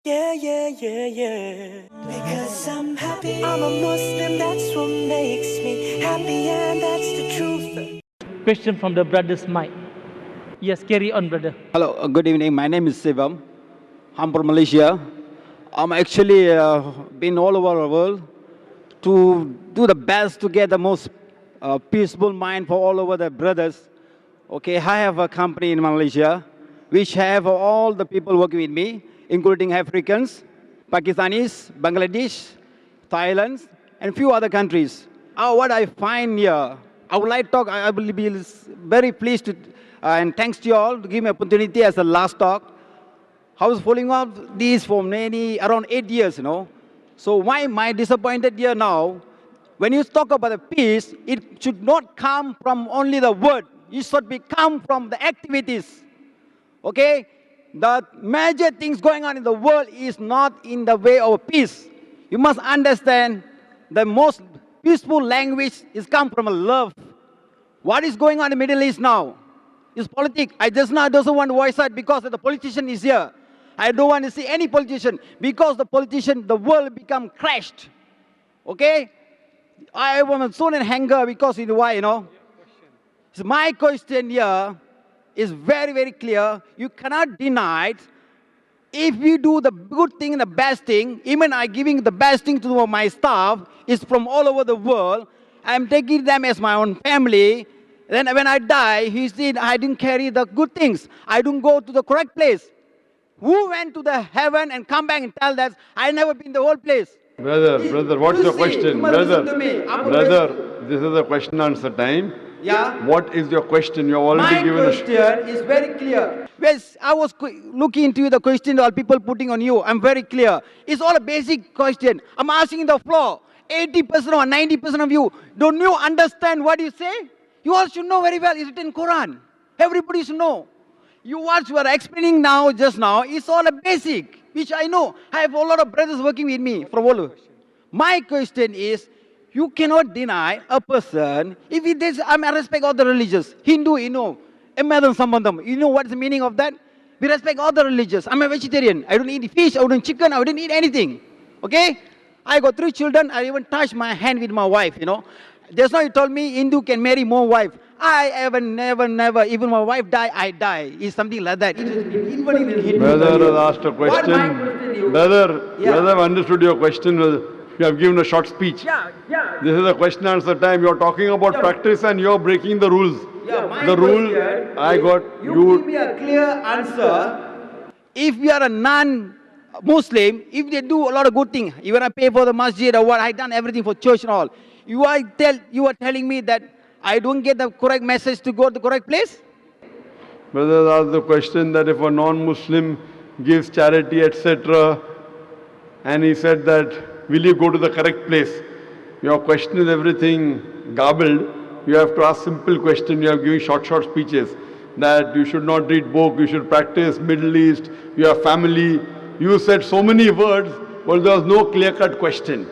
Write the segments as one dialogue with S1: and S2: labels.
S1: Yeah, yeah, yeah, yeah. Because I'm happy. I'm a Muslim, that's what makes me happy, and that's the truth.
S2: Question from the brother's mic. Yes, carry on, brother.
S3: Hello, good evening. My name is Sivam. I'm from Malaysia. I'm actually been all over the world to do the best to get the most peaceful mind for all over the brothers. Okay, I have a company in Malaysia, which have all the people working with me, including Africans, Pakistanis, Bangladesh, Thailand, and few other countries. What I find here, I would like to talk, I will be very pleased to, and thanks to you all to give me opportunity as a last talk. I was following up these for around 8 years. So why am I disappointed here now? When you talk about the peace, it should not come from only the word. It should come from the activities. Okay? The major things going on in the world is not in the way of peace. You must understand the most peaceful language is come from love. What is going on in the Middle East now? It's politics. I just now doesn't want to voice out because the politician is here. I don't want to see any politician because the politician, the world become crashed. Okay? I am so in anger because you know why, So my question here is very, very clear. You cannot deny it. If we do the good thing and the best thing, even I giving the best thing to my staff, is from all over the world. I'm taking them as my own family. Then when I die, he said, I didn't carry the good things. I didn't go to the correct place. Who went to the heaven and come back and tell that I never been the whole place?
S4: Brother, what's your question? Brother, this is a question answer time.
S3: Yeah.
S4: What is your question? You have already
S3: My
S4: given a...
S3: question is very clear. Yes, I was looking into the question all people putting on you. I'm very clear. It's all a basic question. I'm asking the floor. 80% or 90% of you, don't you understand what you say? You all should know very well. It's written in Quran. Everybody should know. What you are explaining now, just now, is all a basic, which I know. I have a lot of brothers working with me from all over. My question is, you cannot deny a person, if it is, I respect all the religions. Hindu, Emmadan Sambandam, you know what's the meaning of that? We respect all the religions. I'm a vegetarian. I don't eat fish, I don't eat chicken, I don't eat anything. Okay? I got 3 children, I even touch my hand with my wife, Just now you told me Hindu can marry more wife. I ever, never, even my wife die, I die. It's something like that. It is even in Hindu.
S4: Brother has asked a question. Brother, I've understood your question. You have given a short speech.
S3: Yeah.
S4: This is a question answer time. You're talking about practice and you're breaking the rules. The rule I got,
S3: you give me a clear answer. If you are a non-Muslim, if they do a lot of good things, even I pay for the masjid or what, I done everything for church and all. You are telling me that I don't get the correct message to go to the correct place?
S4: Brother asked the question that if a non-Muslim gives charity, etc., and he said that, will you go to the correct place? Your question is everything garbled. You have to ask simple question. You are giving short speeches that you should not read book, you should practice Middle East, you have family. You said so many words, but there was no clear-cut question.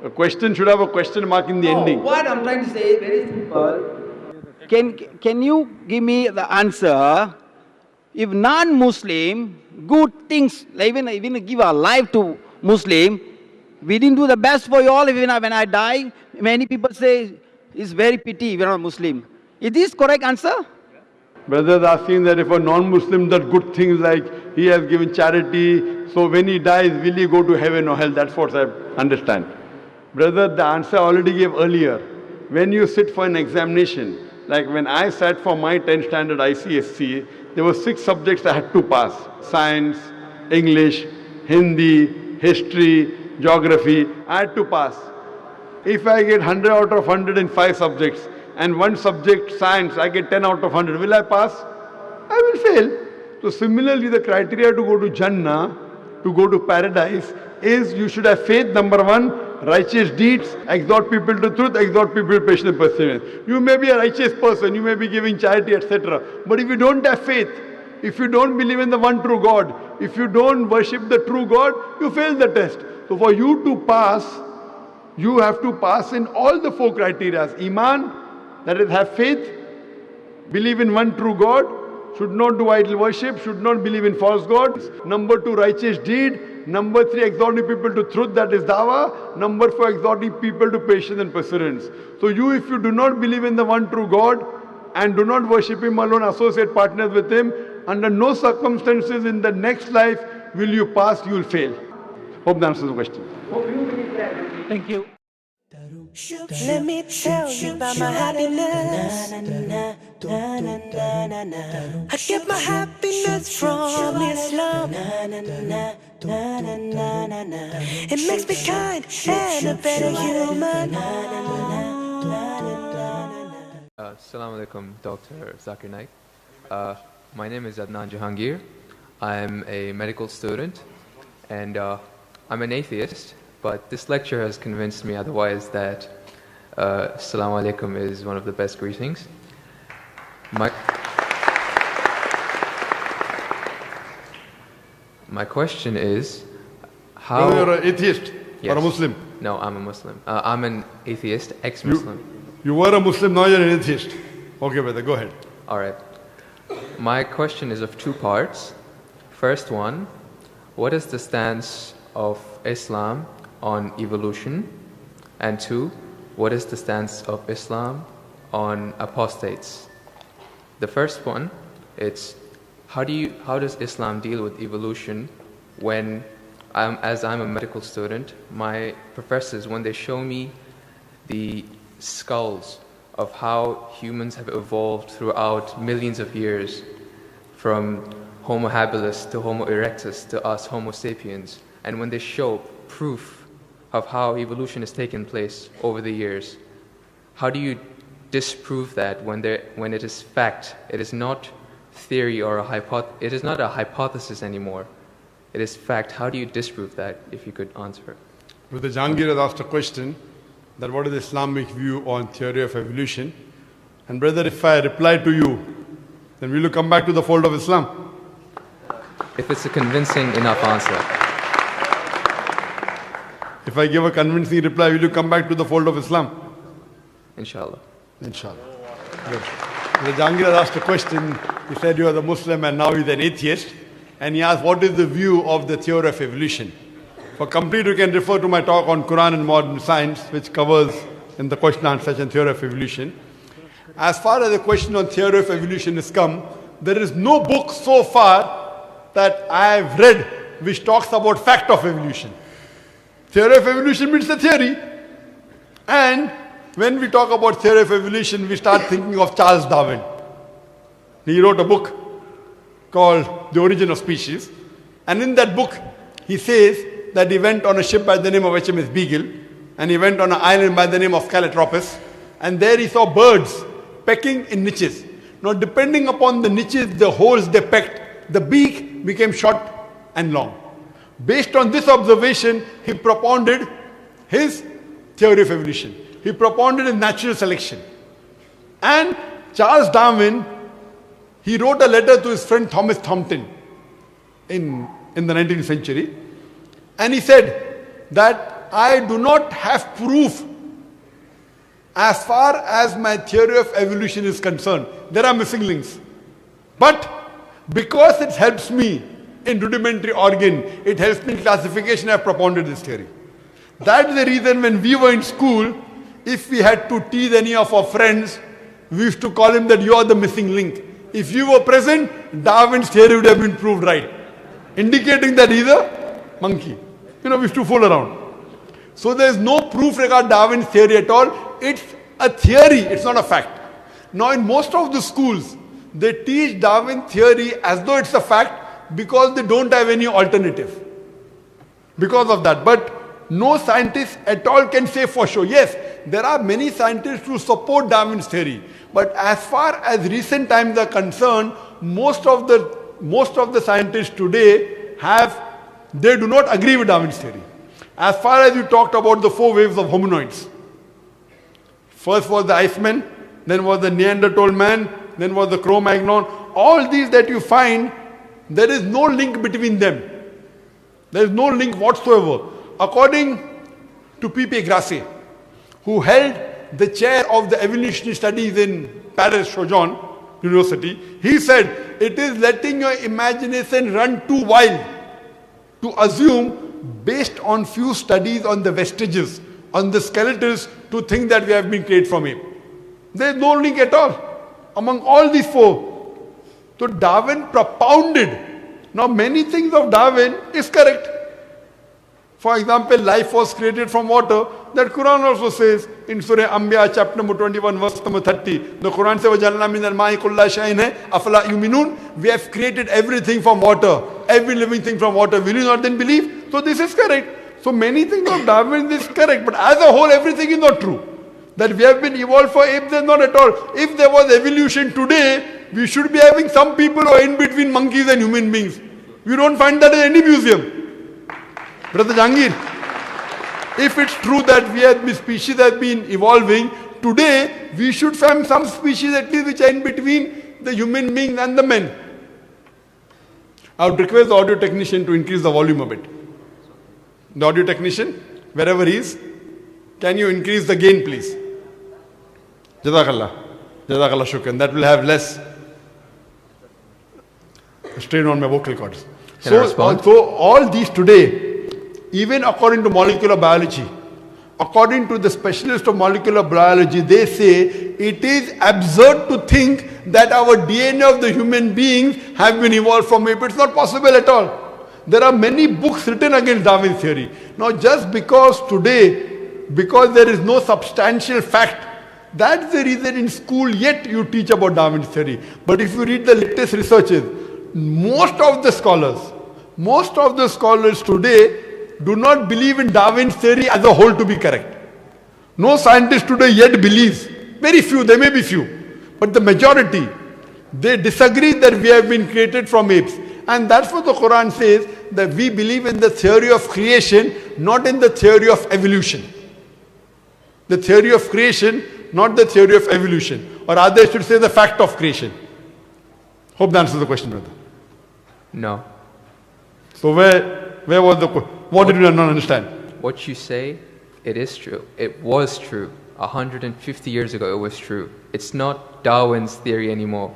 S4: A question should have a question mark in the ending.
S3: What I'm trying to say is very simple. Can you give me the answer? If non-Muslim, good things, even give our life to Muslim, we didn't do the best for you all. Even when I die, many people say it's very pity we're not Muslim. Is this correct answer?
S4: Brother is asking that if a non-Muslim does good things like he has given charity, so when he dies, will he go to heaven or hell? That's what I understand. Brother, the answer I already gave earlier. When you sit for an examination, like when I sat for my 10th standard ICSC, there were 6 subjects I had to pass. Science, English, Hindi, history, geography. I had to pass. If I get 100 out of 100 in 5 subjects, and one subject, science, I get 10 out of 100, will I pass? I will fail. So similarly, the criteria to go to Jannah, to go to paradise, is you should have faith, number 1, righteous deeds, exhort people to truth, exhort people to patience and perseverance. You may be a righteous person, you may be giving charity, etc. But if you don't have faith, if you don't believe in the one true God, if you don't worship the true God, you fail the test. So for you to pass, you have to pass in all the 4 criteria. Iman, that is have faith, believe in one true God, should not do idol worship, should not believe in false gods. Number 2, righteous deed. Number 3, exhorting people to truth, that is dawah. Number 4, exhorting people to patience and perseverance. So you, if you do not believe in the one true God and do not worship Him alone, associate partners with Him, under no circumstances in the next life will you pass, you will fail. Hope that answers the question.
S2: Thank you.
S1: Let me tell you about my happiness. I get my happiness from Islam. It makes me kind and a better human.
S5: Assalamu alaikum, Dr. Zakir Naik. My name is Adnan Jahangir. I'm a medical student and I'm an atheist, but this lecture has convinced me otherwise that Assalamu alaikum is one of the best greetings. My question is, how...
S4: You're an atheist
S5: Yes.
S4: or a Muslim?
S5: No, I'm a Muslim. I'm an atheist, ex-Muslim.
S4: You were a Muslim, now you're an atheist. Okay, brother, go ahead.
S5: All right. My question is of two parts. First one, what is the stance of Islam on evolution? And 2, what is the stance of Islam on apostates? The first one, it's how does Islam deal with evolution when, as I'm a medical student, my professors, when they show me the skulls of how humans have evolved throughout millions of years, from Homo habilis to Homo erectus to us Homo sapiens, and when they show proof of how evolution has taken place over the years, how do you disprove that when it is fact? It is not theory or it is not a hypothesis anymore. It is fact. How do you disprove that, if you could answer?
S4: Brother Jahangir has asked a question that what is the Islamic view on theory of evolution? And brother, if I reply to you, then will you come back to the fold of Islam?
S5: If it's a convincing enough answer.
S4: If I give a convincing reply, will you come back to the fold of Islam?
S5: Inshallah.
S4: Inshallah. Good. Brother Jahangir has asked a question. He said you are the Muslim and now he's an atheist. And he asked, what is the view of the theory of evolution? For complete, you can refer to my talk on Quran and modern science, which covers in the question and answer session theory of evolution. As far as the question on theory of evolution is come, there is no book so far that I have read which talks about fact of evolution. Theory of evolution means the theory. And when we talk about theory of evolution, we start thinking of Charles Darwin. He wrote a book called The Origin of Species. And in that book, he says that he went on a ship by the name of HMS Beagle, and he went on an island by the name of Calotropis, and there he saw birds pecking in niches. Now, depending upon the niches, the holes they pecked, the beak became short and long. Based on this observation, he propounded his theory of evolution. He propounded his natural selection. And Charles Darwin, he wrote a letter to his friend Thomas Thompson in the 19th century. And he said that I do not have proof as far as my theory of evolution is concerned. There are missing links. But because it helps me in rudimentary organ, it helps me in classification, I have propounded this theory. That's the reason when we were in school, if we had to tease any of our friends, we used to call him that you are the missing link. If you were present, Darwin's theory would have been proved right, indicating that he's a monkey. We used to fool around. So there is no proof regarding Darwin's theory at all. It's a theory, it's not a fact. Now in most of the schools, they teach Darwin theory as though it's a fact because they don't have any alternative. Because of that. But no scientist at all can say for sure. Yes, there are many scientists who support Darwin's theory. But as far as recent times are concerned, most of the scientists today they do not agree with Darwin's theory. As far as you talked about the 4 waves of hominoids. First was the Iceman, then was the Neanderthal man, then was the Cro-Magnon. All these that you find, there is no link between them. There is no link whatsoever. According to P.P. Grassi, who held the chair of the evolutionary studies in Paris Sorbonne University, he said It is letting your imagination run too wild to assume, based on few studies on the vestiges, on the skeletons, to think that we have been created from ape. There is no link at all among all these four. So Darwin propounded. Now many things of Darwin is correct. For example, life was created from water. That Quran also says in Surah Anbiya chapter number 21 verse number 30. The Quran says, وَجَعَلْنَا مِنَ الْمَاءِ كُلَّ شَيْءٍ أَفَلَا يُؤْمِنُونَ. We have created everything from water. Every living thing from water. Will you not then believe? So this is correct. So many things of Darwin is correct. But as a whole, everything is not true. That we have been evolved for apes, is not at all. If there was evolution today, we should be having some people who are in between monkeys and human beings. You don't find that in any museum. Brother Jangir, if it's true that the species have been evolving, today we should find some species at least which are in between the human beings and the men. I would request the audio technician to increase the volume a bit. The audio technician, wherever he is, can you increase the gain please? Jazakallah. Jazakallah shukran. That will have less strain on my vocal cords. So all these today, even according to molecular biology, according to the specialists of molecular biology, they say it is absurd to think that our DNA of the human beings have been evolved from ape. It's not possible at all. There are many books written against Darwin's theory. Now just because today, because there is no substantial fact, that's the reason in school yet you teach about Darwin's theory. But if you read the latest researches, most of the scholars today do not believe in Darwin's theory as a whole to be correct. No scientist today yet believes. Very few, there may be few. But the majority, they disagree that we have been created from apes. And that's what the Quran says, that we believe in the theory of creation, not in the theory of evolution. The theory of creation, not the theory of evolution. Or rather, I should say the fact of creation. Hope that answers the question, brother.
S5: No.
S4: So where was the question? What did you not understand?
S5: What you say, it is true. It was true. 150 years ago, it was true. It's not Darwin's theory anymore.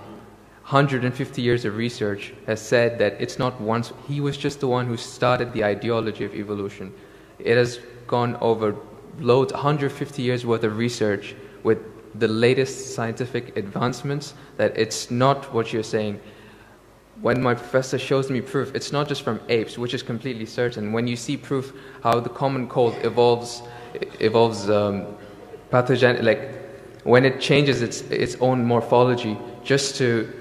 S5: 150 years of research has said that it's not once. He was just the one who started the ideology of evolution. It has gone over loads, 150 years worth of research with the latest scientific advancements, that it's not what you're saying. When my professor shows me proof, it's not just from apes, which is completely certain. When you see proof how the common cold evolves pathogen, like when it changes its own morphology just to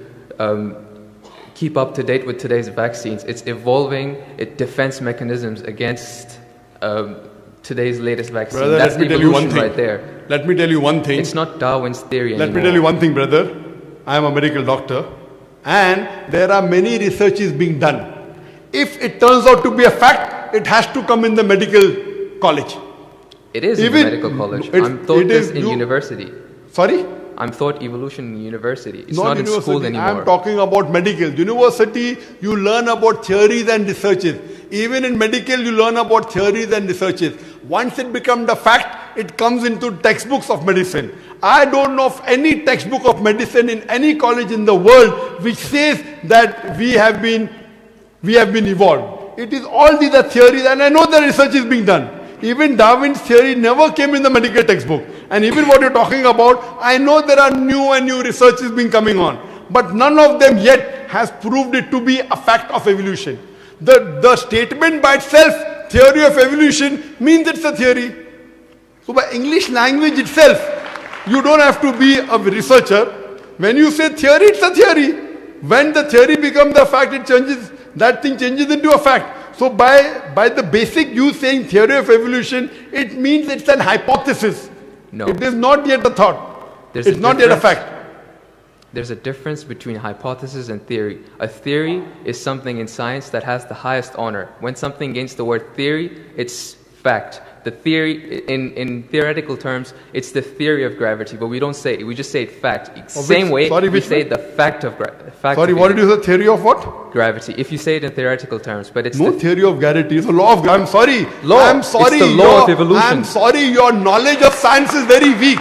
S5: keep up to date with today's vaccines, it's evolving its defense mechanisms against today's latest vaccine.
S4: Brother,
S5: that's
S4: let me tell you one thing.
S5: Right there.
S4: Let me tell you one thing.
S5: It's not Darwin's theory anymore.
S4: Let me tell you one thing, brother. I am a medical doctor. And there are many researches being done. If it turns out to be a fact, it has to come in the medical college.
S5: It is in the medical college. I'm taught this in university.
S4: Sorry?
S5: I'm taught evolution in university. It's
S4: not
S5: in school anymore.
S4: I'm talking about medical. University, you learn about theories and researches. Even in medical, you learn about theories and researches. Once it becomes a fact, it comes into textbooks of medicine. I don't know of any textbook of medicine in any college in the world which says that we have been evolved. It is all these are theories, and I know the research is being done. Even Darwin's theory never came in the medical textbook. And even what you're talking about, I know there are new and new researches being coming on. But none of them yet has proved it to be a fact of evolution. The statement by itself, theory of evolution, means it's a theory. So by English language itself, you don't have to be a researcher. When you say theory, it's a theory. When the theory becomes a fact, it changes. That thing changes into a fact. So by the basic you saying theory of evolution, it means it's an hypothesis.
S5: No.
S4: It is not yet a thought. It's not yet a fact.
S5: There's a difference between hypothesis and theory. A theory is something in science that has the highest honor. When something gains the word theory, it's fact. The theory, in theoretical terms, it's the theory of gravity, but we don't say it, we just say it fact. Same way, we say the fact of gravity.
S4: Sorry, what did you say? Theory of what?
S5: Gravity. If you say it in theoretical terms, but it's
S4: no theory of gravity. It's a law of gravity. I'm sorry.
S5: Law.
S4: I'm sorry.
S5: It's the law of evolution.
S4: I'm sorry. Your knowledge of science is very weak.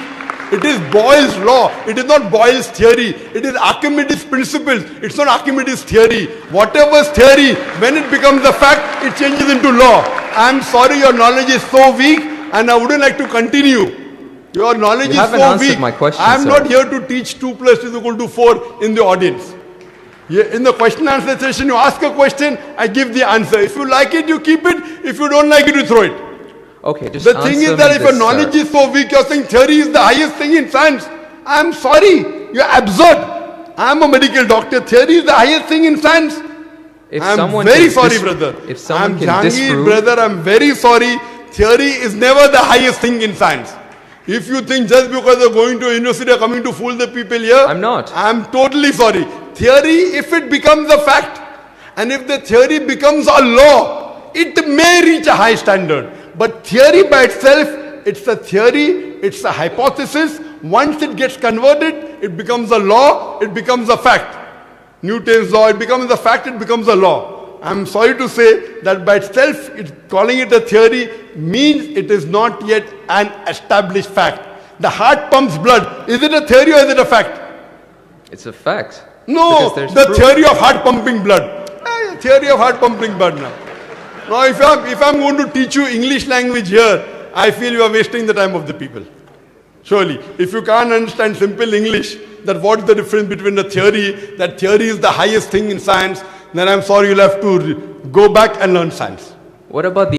S4: It is Boyle's law. It is not Boyle's theory. It is Archimedes' principles. It's not Archimedes' theory. Whatever's theory, when it becomes a fact, it changes into law. I'm sorry your knowledge is so weak and I wouldn't like to continue. Your knowledge is so weak.
S5: My question,
S4: I'm
S5: sir.
S4: not here to teach 2 plus 2 is equal to 4 in the audience. In the question answer session, you ask a question, I give the answer. If you like it, you keep it. If you don't like it, you throw it.
S5: Okay, just
S4: The thing is that if your knowledge is so weak, you're saying theory is the highest thing in science. I'm sorry, you're absurd. I'm a medical doctor. Theory is the highest thing in science. I'm very sorry, brother.
S5: If someone
S4: I'm
S5: can
S4: Jahangir,
S5: disprove,
S4: brother, I'm very sorry. Theory is never the highest thing in science. If you think just because you're going to a university, you're coming to fool the people here,
S5: I'm not.
S4: I'm totally sorry. Theory, if it becomes a fact, and if the theory becomes a law, it may reach a high standard. But theory by itself, it's a theory, it's a hypothesis. Once it gets converted, it becomes a law, it becomes a fact. Newton's law, it becomes a fact, it becomes a law. I'm sorry to say that by itself, calling it a theory means it is not yet an established fact. The heart pumps blood. Is it a theory or is it a fact?
S5: it's a fact.
S4: No,
S5: Because there's
S4: the
S5: proof.
S4: theory of heart pumping blood. Theory of heart pumping blood now. Now, if I'm going to teach you English language here, I feel you are wasting the time of the people. Surely, if you can't understand simple English, that what's the difference between a theory, that theory is the highest thing in science, then I'm sorry, you'll have to go back and learn science.
S5: What about the